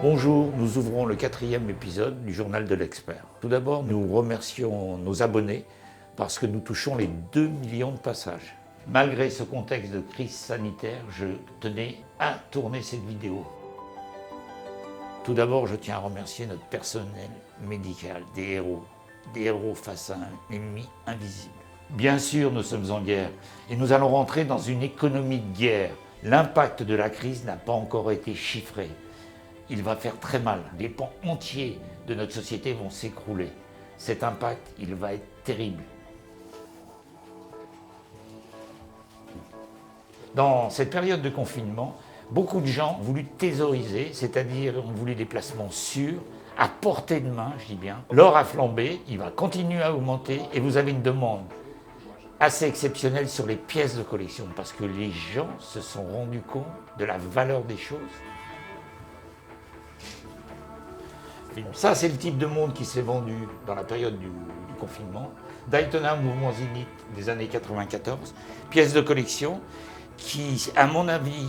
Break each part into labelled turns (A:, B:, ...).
A: Bonjour, nous ouvrons le 4e épisode du Journal de l'expert. Tout d'abord, nous remercions nos abonnés parce que nous touchons les 2 millions de passages. Malgré ce contexte de crise sanitaire, je tenais à tourner cette vidéo. Tout d'abord, je tiens à remercier notre personnel médical, des héros face à un ennemi invisible. Bien sûr, nous sommes en guerre et nous allons rentrer dans une économie de guerre. L'impact de la crise n'a pas encore été chiffré. Il va faire très mal. Des pans entiers de notre société vont s'écrouler. Cet impact, il va être terrible. Dans cette période de confinement, beaucoup de gens ont voulu thésauriser, c'est-à-dire ont voulu des placements sûrs, à portée de main, je dis bien. L'or a flambé, il va continuer à augmenter et vous avez une demande assez exceptionnelle sur les pièces de collection parce que les gens se sont rendus compte de la valeur des choses. Ça, c'est le type de monde qui s'est vendu dans la période du confinement. Daytona Mouvement Zénith des années 94, pièces de collection qui, à mon avis,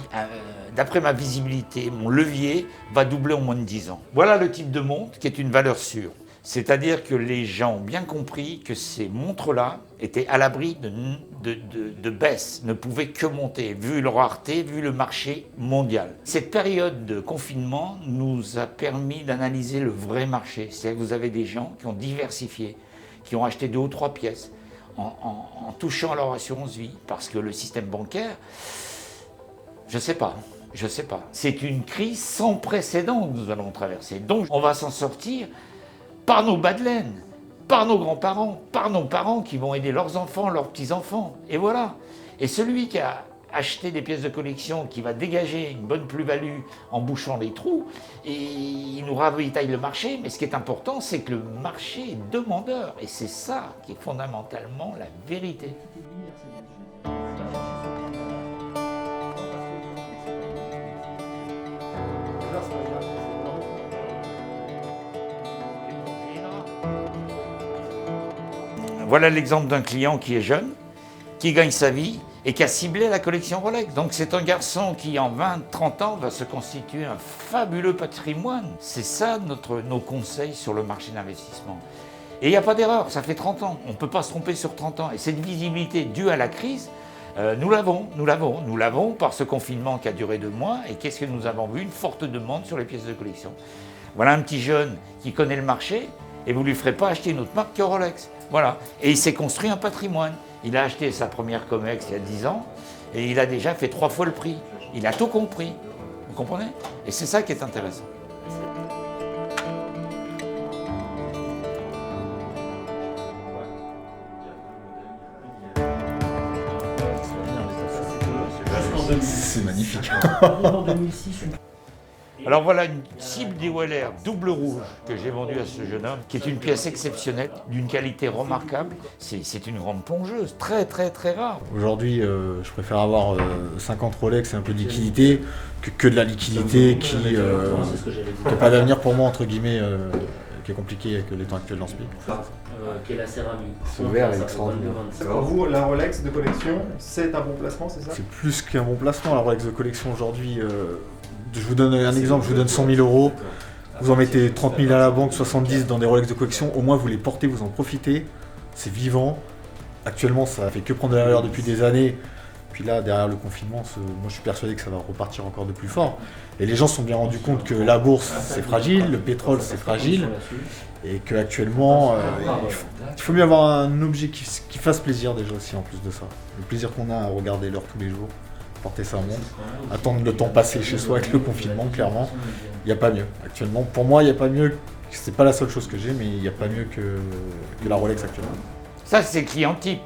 A: d'après ma visibilité, mon levier, va doubler en moins de 10 ans. Voilà le type de montre qui est une valeur sûre. C'est-à-dire que les gens ont bien compris que ces montres-là étaient à l'abri de baisse, ne pouvaient que monter, vu leur rareté, vu le marché mondial. Cette période de confinement nous a permis d'analyser le vrai marché. C'est-à-dire que vous avez des gens qui ont diversifié, qui ont acheté 2 ou 3 pièces en touchant leur assurance vie, parce que le système bancaire, je ne sais pas. C'est une crise sans précédent que nous allons traverser. Donc on va s'en sortir par nos bas de laine, par nos grands-parents, par nos parents qui vont aider leurs enfants, leurs petits-enfants. Et voilà. Et celui qui a acheté des pièces de collection, qui va dégager une bonne plus-value en bouchant les trous, et il nous ravitaille le marché. Mais ce qui est important, c'est que le marché est demandeur. Et c'est ça qui est fondamentalement la vérité. Voilà l'exemple d'un client qui est jeune, qui gagne sa vie et qui a ciblé la collection Rolex. Donc c'est un garçon qui en 20-30 ans va se constituer un fabuleux patrimoine. C'est ça nos conseils sur le marché d'investissement. Et il n'y a pas d'erreur, ça fait 30 ans. On ne peut pas se tromper sur 30 ans. Et cette visibilité due à la crise, nous l'avons par ce confinement qui a duré 2 mois. Et qu'est-ce que nous avons vu? Une forte demande sur les pièces de collection. Voilà un petit jeune qui connaît le marché et vous ne lui ferez pas acheter une autre marque que Rolex. Voilà. Et il s'est construit un patrimoine. Il a acheté sa première Comex il y a 10 ans et il a déjà fait 3 fois le prix. Il a tout compris. Vous comprenez? Et c'est ça qui est intéressant.
B: C'est magnifique.
A: Alors voilà une cible DeWeller double rouge que j'ai vendue à ce jeune homme, qui est une pièce exceptionnelle, d'une qualité remarquable. C'est une grande plongeuse, très très très rare.
B: Aujourd'hui, je préfère avoir 50 Rolex et un peu de liquidité que de la liquidité qui n'a pas d'avenir pour moi, entre guillemets, qui est compliqué avec les temps actuels dans ce pays.
C: Qui est la céramique.
B: Ce verre est extraordinaire.
D: Pour vous, la Rolex de collection, c'est un bon placement, c'est ça?
B: C'est plus qu'un bon placement. La Rolex de collection aujourd'hui, je vous donne un exemple, je vous donne 100 000 €. Vous en mettez 30 000 à la banque, 70 dans des Rolex de collection. Au moins, vous les portez, vous en profitez. C'est vivant. Actuellement, ça fait que prendre de la valeur depuis des années. Puis là, derrière le confinement, moi je suis persuadé que ça va repartir encore de plus fort. Et les gens se sont bien rendus compte que la bourse, c'est fragile, le pétrole, c'est fragile. Et qu'actuellement, il faut mieux avoir un objet qui fasse plaisir déjà aussi en plus de ça. Le plaisir qu'on a à regarder l'heure tous les jours, porter sa montre, attendre le temps passer chez soi avec le confinement, clairement, il n'y a pas mieux. Actuellement, pour moi, il n'y a pas mieux, c'est pas la seule chose que j'ai, mais il n'y a pas mieux que la Rolex actuellement.
A: Ça, c'est le client type.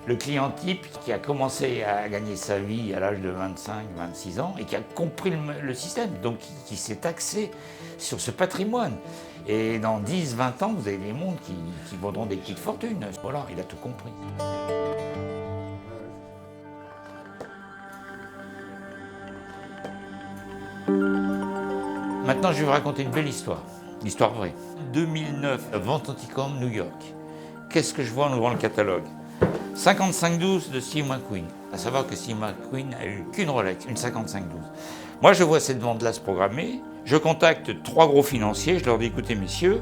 A: Le client type qui a commencé à gagner sa vie à l'âge de 25-26 ans et qui a compris le système, donc qui s'est axé sur ce patrimoine. Et dans 10-20 ans, vous avez des mondes qui vaudront des petites fortunes. Voilà, il a tout compris. Maintenant, je vais vous raconter une belle histoire. L'histoire vraie. 2009, vente Anticom, New York. Qu'est-ce que je vois en ouvrant le catalogue? 5512 de Steve McQueen. À savoir que Steve McQueen n'a eu qu'une Rolex, une 5512. Moi, je vois cette vente-là se programmer. Je contacte 3 gros financiers, je leur dis écoutez messieurs,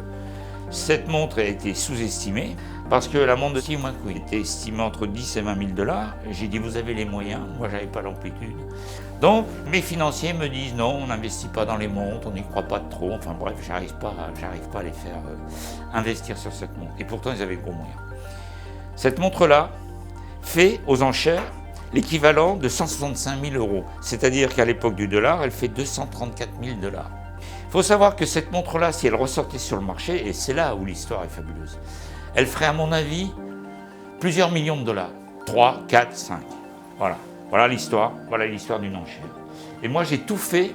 A: cette montre a été sous-estimée parce que la montre de Tiwanaku était estimée entre 10 et 20 000 $. J'ai dit vous avez les moyens, moi j'avais pas l'amplitude. Donc mes financiers me disent non, on n'investit pas dans les montres, on n'y croit pas trop, enfin bref, j'arrive pas à les faire investir sur cette montre. Et pourtant ils avaient de gros moyens. Cette montre-là fait aux enchères l'équivalent de 165 000 €. C'est-à-dire qu'à l'époque du dollar, elle fait 234 000 $. Il faut savoir que cette montre-là, si elle ressortait sur le marché, et c'est là où l'histoire est fabuleuse, elle ferait à mon avis plusieurs millions de dollars. 3, 4, 5. Voilà. Voilà l'histoire d'une enchère. Et moi j'ai tout fait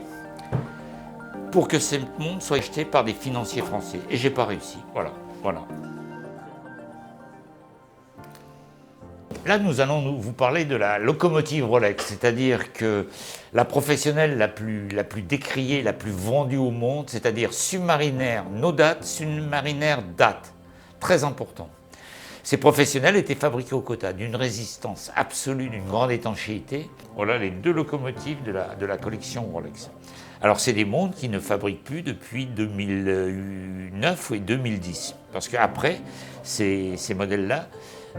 A: pour que cette montre soit achetée par des financiers français. Et j'ai pas réussi. Voilà. Là, nous allons vous parler de la locomotive Rolex, c'est-à-dire que la professionnelle la plus décriée, la plus vendue au monde, c'est-à-dire Submariner no date, Submariner date. Très important. Ces professionnels étaient fabriqués au quota, d'une résistance absolue, d'une grande étanchéité. Voilà les 2 locomotives de la collection Rolex. Alors, c'est des montres qui ne fabriquent plus depuis 2009 et 2010, parce qu'après, ces modèles-là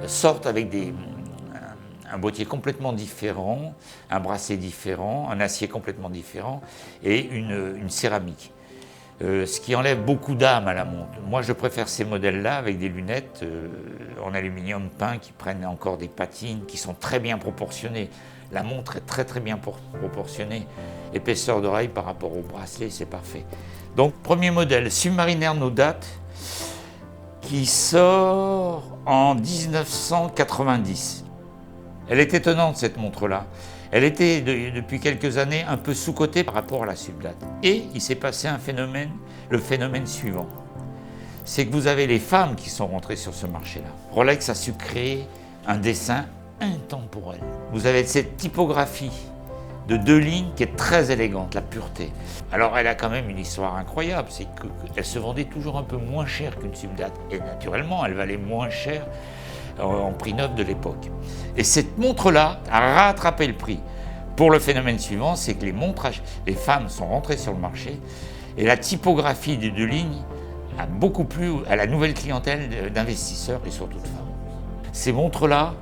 A: sortent avec un boîtier complètement différent, un bracelet différent, un acier complètement différent et une céramique. Ce qui enlève beaucoup d'âme à la montre. Moi, je préfère ces modèles-là avec des lunettes en aluminium peint qui prennent encore des patines, qui sont très bien proportionnées. La montre est très très bien proportionnée. Épaisseur d'oreille par rapport au bracelet, c'est parfait. Donc, premier modèle, Submariner no date, qui sort en 1990. Elle est étonnante cette montre-là. Elle était depuis quelques années un peu sous-cotée par rapport à la Subdate. Et il s'est passé le phénomène suivant. C'est que vous avez les femmes qui sont rentrées sur ce marché-là. Rolex a su créer un dessin intemporel. Vous avez cette typographie de 2 lignes qui est très élégante, la pureté. Alors elle a quand même une histoire incroyable, c'est qu'elle se vendait toujours un peu moins cher qu'une Subdate. Et naturellement, elle valait moins cher en prix neuf de l'époque. Et cette montre-là a rattrapé le prix. Pour le phénomène suivant, c'est que les femmes sont rentrées sur le marché et la typographie des 2 lignes a beaucoup plu à la nouvelle clientèle d'investisseurs et surtout de femmes. Ces montres-là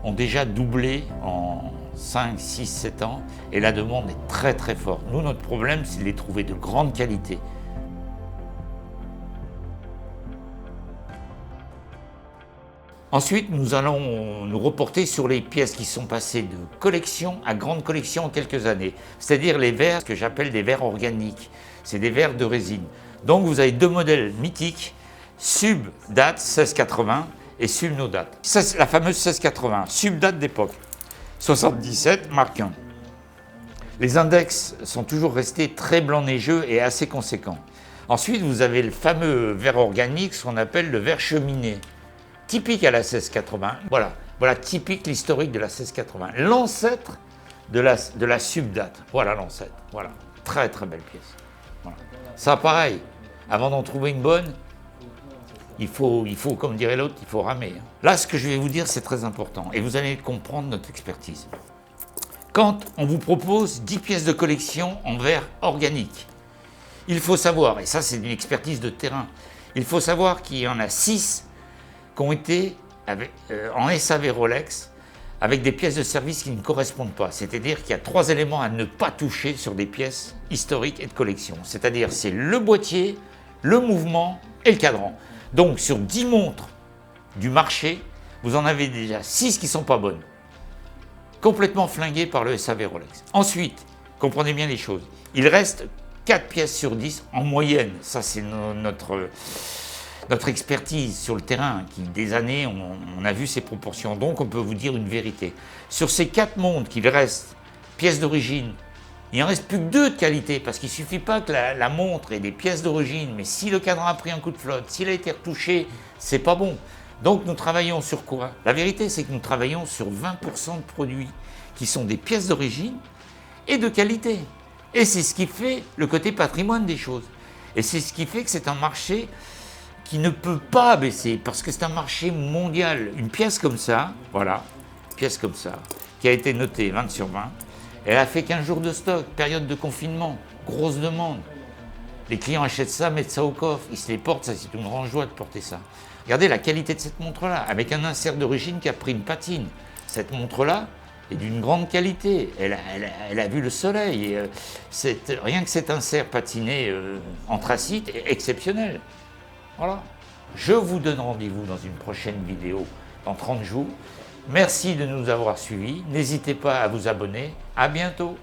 A: ont déjà doublé en 5, 6, 7 ans et la demande est très très forte. Nous, notre problème, c'est de les trouver de grande qualité. Ensuite, nous allons nous reporter sur les pièces qui sont passées de collection à grande collection en quelques années. C'est-à-dire les verres que j'appelle des verres organiques. C'est des verres de résine. Donc vous avez 2 modèles mythiques, Subdate 1680 et Subnodate. La fameuse 1680, Subdate d'époque, 77, marque 1. Les index sont toujours restés très blanc neigeux et assez conséquents. Ensuite, vous avez le fameux verre organique, ce qu'on appelle le verre cheminé. Typique à la 1680, voilà typique l'historique de la 1680. L'ancêtre de la Subdate, voilà l'ancêtre, voilà, très très belle pièce. Voilà. Ça pareil, avant d'en trouver une bonne, il faut, comme dirait l'autre, il faut ramer. Là, ce que je vais vous dire, c'est très important, et vous allez comprendre notre expertise. Quand on vous propose 10 pièces de collection en verre organique, il faut savoir, et ça c'est une expertise de terrain, il faut savoir qu'il y en a 6 qui ont été en SAV Rolex avec des pièces de service qui ne correspondent pas. C'est-à-dire qu'il y a 3 éléments à ne pas toucher sur des pièces historiques et de collection. C'est-à-dire c'est le boîtier, le mouvement et le cadran. Donc sur 10 montres du marché, vous en avez déjà 6 qui ne sont pas bonnes. Complètement flinguées par le SAV Rolex. Ensuite, comprenez bien les choses, il reste 4 pièces sur 10 en moyenne. Ça c'est notre expertise sur le terrain, qui des années, on a vu ces proportions. Donc on peut vous dire une vérité. Sur ces 4 montres qu'il reste, pièces d'origine, il n'en reste plus que 2 de qualité, parce qu'il ne suffit pas que la montre ait des pièces d'origine, mais si le cadran a pris un coup de flotte, s'il a été retouché, c'est pas bon. Donc nous travaillons sur quoi? La vérité, c'est que nous travaillons sur 20% de produits qui sont des pièces d'origine et de qualité. Et c'est ce qui fait le côté patrimoine des choses. Et c'est ce qui fait que c'est un marché qui ne peut pas baisser, parce que c'est un marché mondial. Une pièce comme ça, voilà, une pièce comme ça, qui a été notée 20 sur 20, elle a fait 15 jours de stock, période de confinement, grosse demande. Les clients achètent ça, mettent ça au coffre, ils se les portent, ça c'est une grande joie de porter ça. Regardez la qualité de cette montre-là, avec un insert d'origine qui a pris une patine. Cette montre-là est d'une grande qualité, elle a vu le soleil. Et, rien que cet insert patiné anthracite est exceptionnel. Voilà. Je vous donne rendez-vous dans une prochaine vidéo dans 30 jours. Merci de nous avoir suivis. N'hésitez pas à vous abonner. À bientôt.